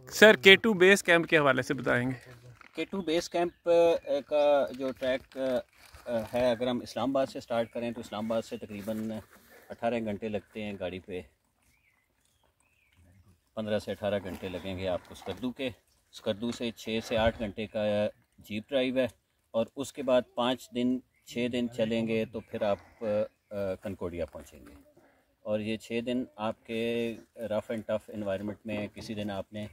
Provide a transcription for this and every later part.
Sir K2 base camp के हवाले से बताएंगे। K2 बेस कैंप का जो ट्रैक है, अगर हम इस्लामाबाद से स्टार्ट करें तो इस्लामाबाद से तकरीबन 18 घंटे लगते हैं गाड़ी पे। 15 से 18 घंटे लगेंगे आपको स्कर्दू के। स्कर्दू से 6 से 8 घंटे का जीप ड्राइव है, और उसके बाद 5 दिन 6 दिन चलेंगे तो फिर आप कनकोडिया पहुंचेंगे। और ये 6 दिन आपके रफ़ एंड टफ़ इन्वायरमेंट में, किसी दिन आपने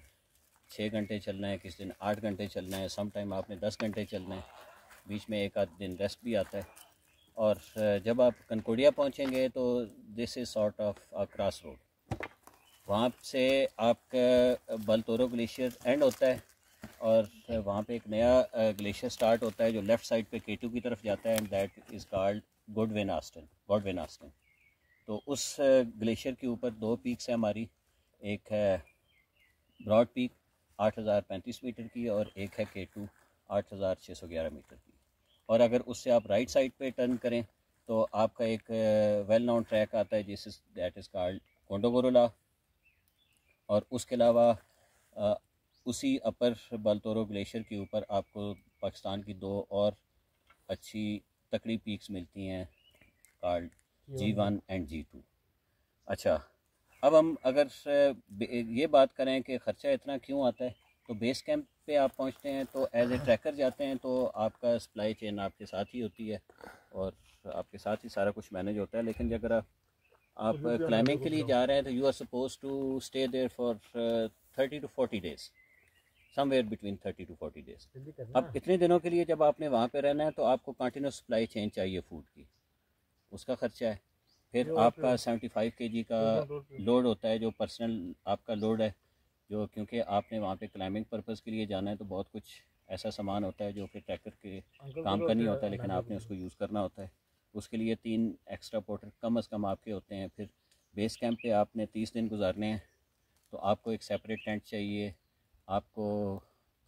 6 घंटे चलना है, किसी दिन 8 घंटे चलना है, सम टाइम आपने 10 घंटे चलना है, बीच में एक आध दिन रेस्ट भी आता है। और जब आप कनकोडिया पहुंचेंगे तो this is sort of a cross road. वहाँ से आपका बलतोरो ग्लेशियर एंड होता है, और वहाँ पे एक नया ग्लेशियर स्टार्ट होता है जो लेफ़्ट साइड पे K2 की तरफ जाता है, and that is called Godwin Aston. तो उस ग्लेशियर के ऊपर 2 पीक्स हैं हमारी। एक है ब्रॉड पीक 8035 मीटर की, और एक है K2 8611 मीटर की। और अगर उससे आप राइट साइड पे टर्न करें तो आपका एक वेल नोन ट्रैक आता है दैट इज़ कॉल्ड कोंडोगोरोला। और उसके अलावा उसी अपर बलतोरो ग्लेशियर के ऊपर आपको पाकिस्तान की 2 और अच्छी तकड़ी पीक्स मिलती हैं, कॉल्ड G1 एंड G2। अच्छा, अब हम अगर ये बात करें कि ख़र्चा इतना क्यों आता है, तो बेस कैंप पे आप पहुंचते हैं तो एज ए ट्रैकर जाते हैं, तो आपका सप्लाई चेन आपके साथ ही होती है और आपके साथ ही सारा कुछ मैनेज होता है। लेकिन अगर आप क्लाइंबिंग के लिए जा रहे हैं तो you are suppose to stay there for 30 to 40 days, somewhere between 30 to 40 days. अब इतने दिनों के लिए जब आपने वहाँ पे रहना है तो आपको कंटिन्यूस सप्लाई चेन चाहिए फूड की, उसका ख़र्चा है। फिर आपका 75 kg का लोड होता है जो पर्सनल आपका लोड है, जो क्योंकि आपने वहाँ पे क्लाइंबिंग पर्पज़ के लिए जाना है तो बहुत कुछ ऐसा सामान होता है जो कि ट्रैकर के काम का नहीं होता है, लेकिन आपने उसको यूज़ करना होता है। उसके लिए 3 एक्स्ट्रा पोर्टर कम अज़ कम आपके होते हैं। फिर बेस कैंप पे आपने 30 दिन गुजारने हैं तो आपको एक सेपरेट टेंट चाहिए, आपको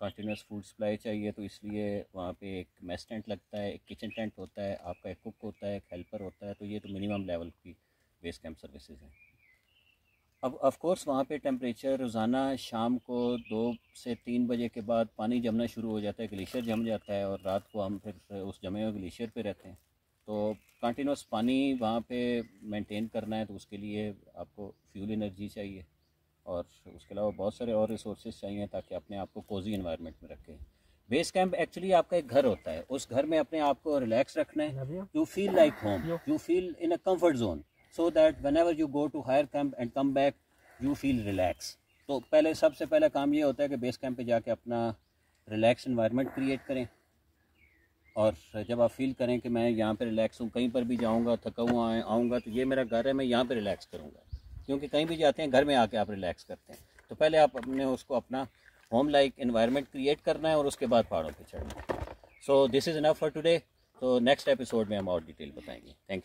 कंटिन्यूस फूड सप्लाई चाहिए, तो इसलिए वहाँ पे एक मेस टेंट लगता है, एक किचन टेंट होता है, आपका एक कुक होता है, एक हेल्पर होता है। तो ये तो मिनिमम लेवल की बेस कैंप सर्विसेज हैं। अब ऑफ कोर्स वहाँ पे टेम्परेचर रोज़ाना शाम को 2 से 3 बजे के बाद पानी जमना शुरू हो जाता है, ग्लेशियर जम जाता है, और रात को हम फिर उस जमे हुए ग्लेशियर पे रहते हैं। तो कंटिन्यूस पानी वहाँ पे मेंटेन करना है तो उसके लिए आपको फ्यूल एनर्जी चाहिए, और उसके अलावा बहुत सारे और रिसोर्सेज चाहिए ताकि अपने आप को कोजी इन्वायरमेंट में रखें। बेस कैंप एक्चुअली आपका एक घर होता है, उस घर में अपने आप को रिलैक्स रखना है, you feel like home, you feel in a comfort zone, so that whenever you go to higher camp and come back you feel relax. तो सबसे पहला काम ये होता है कि बेस कैंप पे जाके अपना रिलैक्स इन्वायरमेंट क्रिएट करें, और जब आप फील करें कि मैं यहाँ पे रिलैक्स हूँ, कहीं पर भी जाऊँगा थका हुआ आऊँगा तो ये मेरा घर है, मैं यहाँ पे रिलैक्स करूँगा। क्योंकि कहीं भी जाते हैं घर में आके आप रिलैक्स करते हैं, तो पहले आप अपने उसको अपना होम लाइक इन्वायरमेंट क्रिएट करना है और उसके बाद पहाड़ों पे चढ़ना है। So this is enough for today. तो नेक्स्ट एपिसोड में हम और डिटेल बताएंगे। Thank you.